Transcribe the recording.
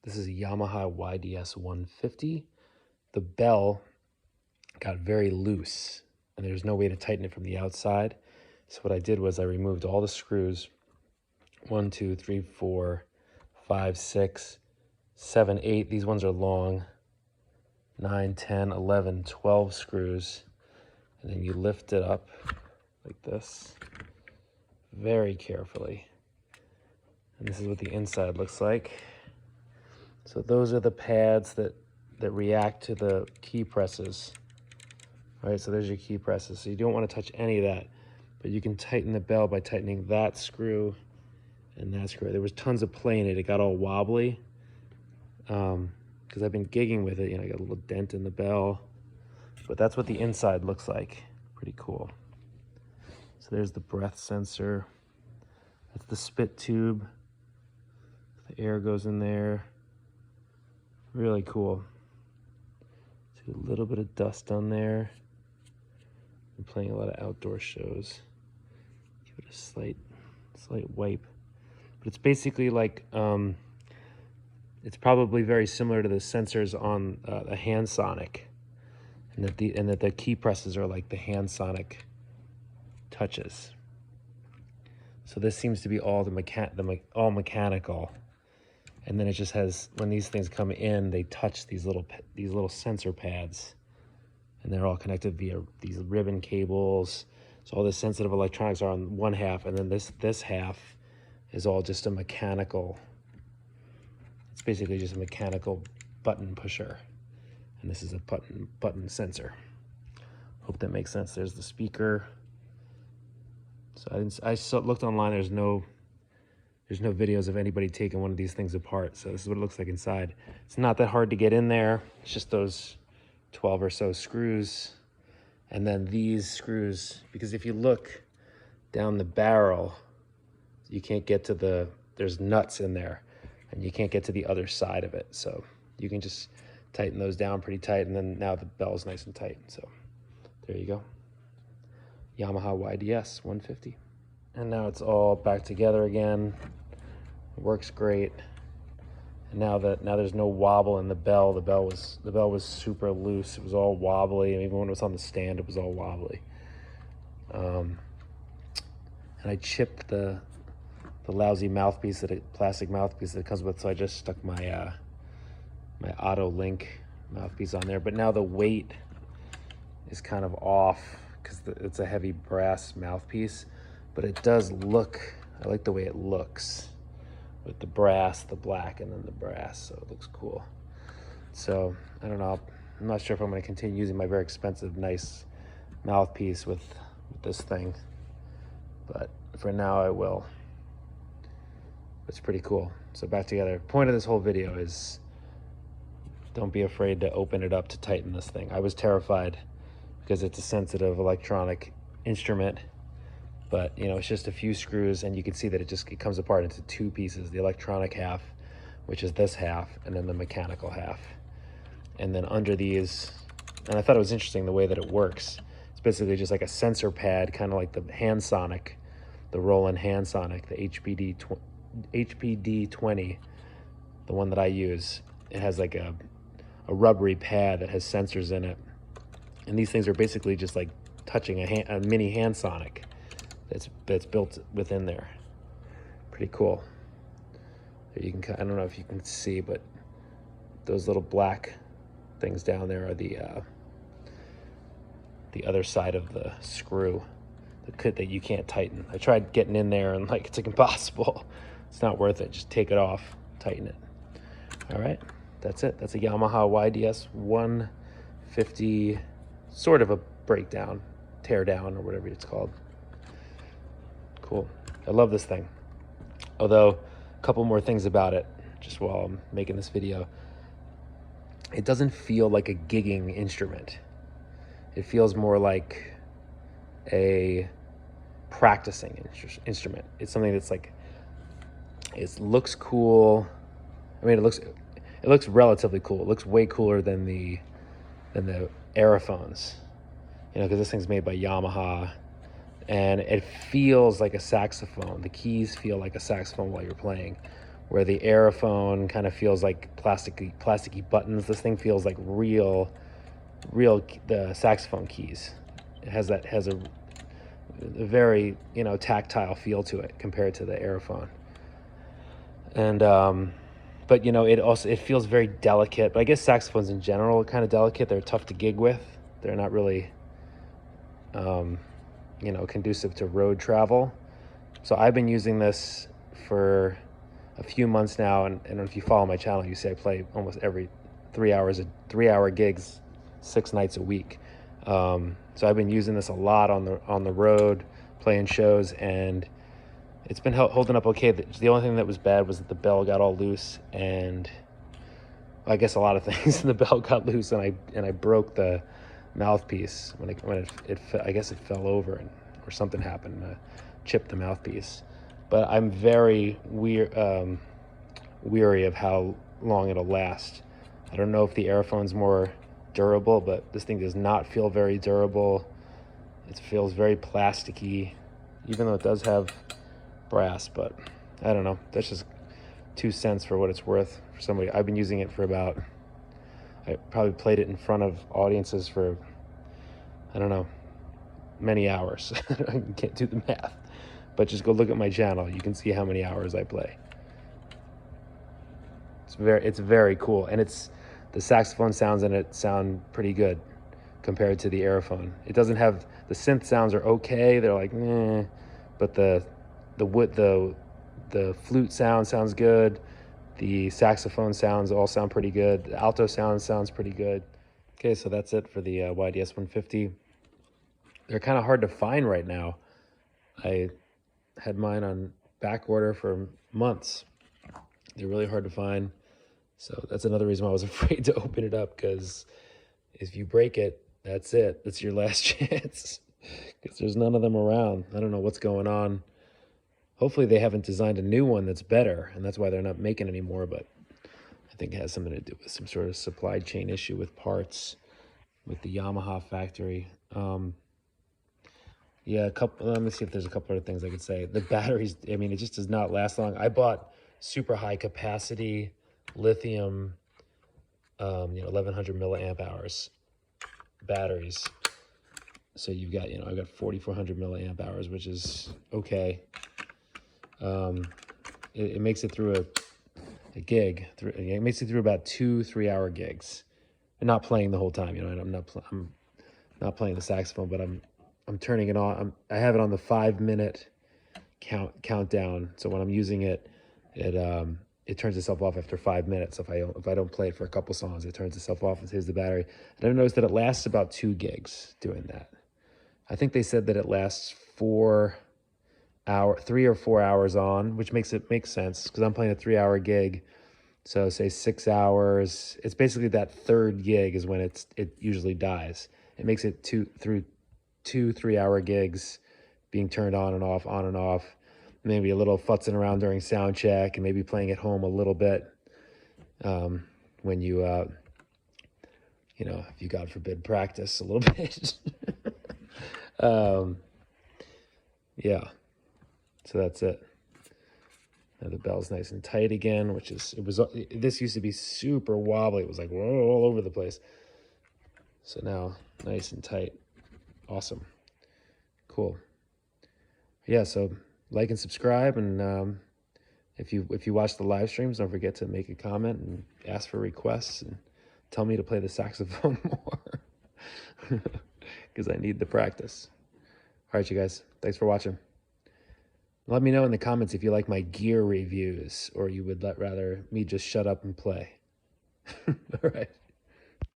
This is a Yamaha YDS-150. The bell got very loose and there's no way to tighten it from the outside. So what I did was I removed all the screws, 1, 2, 3, 4, 5, 6, 7, 8. These ones are long, 9, 10, 11, 12 screws. And then you lift it up like this, very carefully. And this is what the inside looks like. So those are the pads that react to the key presses. All right, so there's your key presses. So you don't want to touch any of that, but you can tighten the bell by tightening that screw and that screw. There was tons of play in it. It got all wobbly because I've been gigging with it. You know, I got a little dent in the bell, but that's what the inside looks like. Pretty cool. So there's the breath sensor. That's the spit tube. The air goes in there. Really cool. See a little bit of dust on there. I'm playing a lot of outdoor shows. Give it a slight wipe. But it's basically like, it's probably very similar to the sensors on the hand sonic. And that the key presses are like the hand sonic touches. So this seems to be all all mechanical. And then it just has, when these things come in, they touch these little sensor pads, and they're all connected via these ribbon cables. So all the sensitive electronics are on one half, and then this half is all just a mechanical. It's basically just a mechanical button pusher, and this is a button sensor. Hope that makes sense. There's the speaker. So I looked online. There's no videos of anybody taking one of these things apart. So this is what it looks like inside. It's not that hard to get in there. It's just those 12 or so screws. And then these screws, because if you look down the barrel, you can't get to there's nuts in there and you can't get to the other side of it. So you can just tighten those down pretty tight, and then now the bell's nice and tight. So there you go. Yamaha YDS 150. And now it's all back together again. Works great. And now there's no wobble in the bell. The bell was super loose. It was all wobbly, and even when it was on the stand, it was all wobbly. And I chipped the lousy mouthpiece, plastic mouthpiece that it comes with. So I just stuck my my Auto Link mouthpiece on there. But now the weight is kind of off because it's a heavy brass mouthpiece. But it does look. I like the way it looks, with the brass, the black, and then the brass, so it looks cool. So, I don't know, I'm not sure if I'm gonna continue using my very expensive, nice mouthpiece with this thing, but for now I will. It's pretty cool. So back together. Point of this whole video is don't be afraid to open it up to tighten this thing. I was terrified because it's a sensitive electronic instrument. But, you know, it's just a few screws, and you can see that it comes apart into two pieces, the electronic half, which is this half, and then the mechanical half. And then under these, and I thought it was interesting the way that it works. It's basically just like a sensor pad, kind of like the hand sonic, the Roland hand sonic, the HPD-20, the one that I use. It has like a rubbery pad that has sensors in it. And these things are basically just like touching a mini hand sonic. That's built within there. Pretty cool. You can, I don't know if you can see, but those little black things down there are the other side of the screw that you can't tighten. I tried getting in there and it's like impossible. It's not worth it. Just take it off, tighten it. All right, that's it. That's a Yamaha YDS 150, sort of a breakdown, teardown, or whatever it's called. Cool. I love this thing. Although, a couple more things about it, just while I'm making this video. It doesn't feel like a gigging instrument. It feels more like a practicing instrument. It's something that's like, it looks cool. I mean, it looks relatively cool. It looks way cooler than the Aerophones. You know, because this thing's made by Yamaha. And it feels like a saxophone. The keys feel like a saxophone while you're playing, where the aerophone kind of feels like plasticky buttons. This thing feels like real the saxophone keys. It has a very, you know, tactile feel to it compared to the aerophone. And but you know, it feels very delicate. But I guess saxophones in general are kind of delicate. They're tough to gig with. They're not really you know, conducive to road travel. So I've been using this for a few months now, and if you follow my channel, you see I play almost every 3 hours, 3-hour gigs, 6 nights a week. So I've been using this a lot on the road, playing shows, and it's been holding up okay. The only thing that was bad was that the bell got all loose, and I guess a lot of things. The bell got loose, and I broke the mouthpiece when I guess it fell over or something happened, chipped the mouthpiece. But I'm very weary of how long it'll last. I don't know if the aerophone's more durable, but this thing does not feel very durable. It feels very plasticky, even though it does have brass. But I don't know. That's just 2 cents for what it's worth for somebody. I've been using it for I probably played it in front of audiences for, I don't know, many hours. I can't do the math, but just go look at my channel. You can see how many hours I play. It's very cool, and the saxophone sounds in it sound pretty good compared to the aerophone. It doesn't have, the synth sounds are okay. They're like, eh, but the flute sounds good. The saxophone sounds all sound pretty good. The alto sounds pretty good. Okay, so that's it for the YDS-150. They're kind of hard to find right now. I had mine on back order for months. They're really hard to find. So that's another reason why I was afraid to open it up, because if you break it, that's it. That's your last chance, because there's none of them around. I don't know what's going on. Hopefully they haven't designed a new one that's better, and that's why they're not making any more, but I think it has something to do with some sort of supply chain issue with parts with the Yamaha factory. Yeah, let me see if there's a couple other things I could say. The batteries, I mean, it just does not last long. I bought super high capacity lithium, 1100 milliamp hours batteries. So you've got, I've got 4,400 milliamp hours, which is okay. It makes it through a gig. It makes it through about 2-3 hour gigs, and not playing the whole time. I'm not playing the saxophone, but I'm turning it on. I have it on the 5-minute countdown. So when I'm using it, it turns itself off after 5 minutes. If I don't play it for a couple songs, it turns itself off and saves the battery. And I've noticed that it lasts about 2 gigs doing that. I think they said that it lasts 3 or 4 hours on, which makes sense, because I'm playing a 3-hour gig. So say 6 hours. It's basically that third gig is when it usually dies. It makes it through 2-3 hour gigs being turned on and off, maybe a little futzing around during sound check, and maybe playing at home a little bit when you if you, God forbid, practice a little bit. Yeah, so that's it. Now the bell's nice and tight again, this used to be super wobbly. It was like, whoa, all over the place. So now nice and tight. Awesome. Cool. Yeah, so like and subscribe, and if you watch the live streams, don't forget to make a comment and ask for requests and tell me to play the saxophone more, because I need the practice. All right, you guys, thanks for watching. Let me know in the comments if you like my gear reviews, or you would rather me just shut up and play. All right.